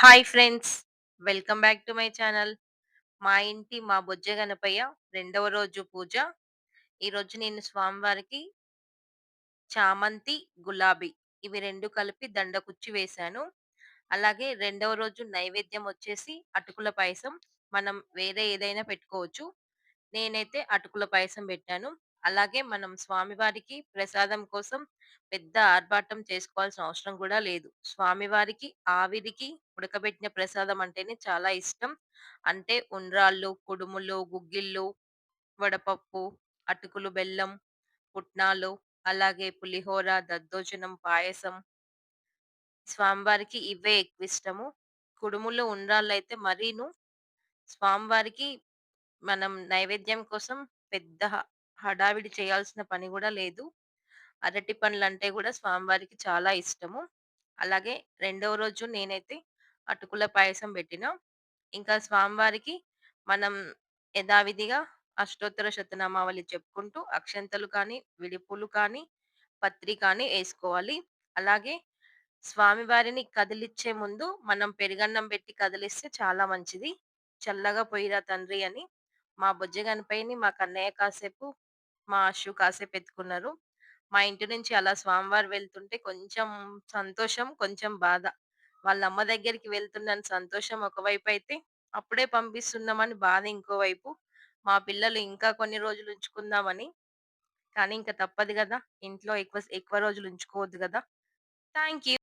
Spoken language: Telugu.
Hi friends. Welcome back to my channel. మా బొజ్జ గణపయ్య రెండవ రోజు పూజ. ఈరోజు నేను స్వామివారికి చామంతి, గులాబీ ఇవి 2 కలిపి దండ కుచ్చి వేశాను. అలాగే రెండవ రోజు నైవేద్యం వచ్చేసి అటుకుల పాయసం. మనం వేరే ఏదైనా పెట్టుకోవచ్చు. నేనైతే అటుకుల పాయసం పెట్టాను. అలాగే మనం స్వామివారికి ప్రసాదం కోసం పెద్ద ఆర్భాటం చేసుకోవాల్సిన అవసరం కూడా లేదు. స్వామివారికి ఆవిరికి ఉడకబెట్టిన ప్రసాదం అంటేనే చాలా ఇష్టం. అంటే ఉండ్రాళ్ళు, కుడుములు, గుగ్గిళ్ళు, వడపప్పు, అటుకులు, బెల్లం, పుట్నాలు, అలాగే పులిహోర, దద్దోజనం, పాయసం స్వామివారికి ఇవే ఎక్కువిష్టము. కుడుములు, ఉండ్రాళ్ళైతే మరీను స్వామివారికి మనం నైవేద్యం కోసం పెద్ద హడావిడి చేయాల్సిన పని గూడా లేదు. అరటి పండ్లంటే గూడా స్వామివారికి చాలా ఇష్టము. అలాగే రెండవ రోజు నేనైతే అటుకుల పాయసం బెట్టినా. ఇంకా స్వామివారికి మనం యథావిధిగా అష్టోత్తర శతనామావళి చెప్పుకుంటూ అక్షంతలు కానీ, విడిపూలు కానీ, పత్రి కానీ యేసుకోవాలి. అలాగే స్వామివారిని కదిలిచ్చే ముందు మనం పెరుగన్నం బెట్టి కదిలిస్తే చాలా మంచిది. చల్లగా పోయిరా తండ్రి అని మా బుజ్జ గణపయ్యని మా కన్నయ్య కాసేపు, మా అషు కాసేపు ఎత్తుకున్నారు. మా ఇంటి నుంచి అలా స్వామివారు వెళ్తుంటే కొంచెం సంతోషం, కొంచెం బాధ. వాళ్ళ అమ్మ దగ్గరికి వెళ్తుందని సంతోషం ఒకవైపయితే, అప్పుడే పంపిస్తున్నామని బాధ ఇంకోవైపు. మా పిల్లలు ఇంకా కొన్ని రోజులు ఉంచుకుందామని. కానీ ఇంక తప్పదు గదా! ఇంట్లో ఎక్కువ ఎక్కువ రోజులు ఉంచుకోవద్దు గదా! Thank you.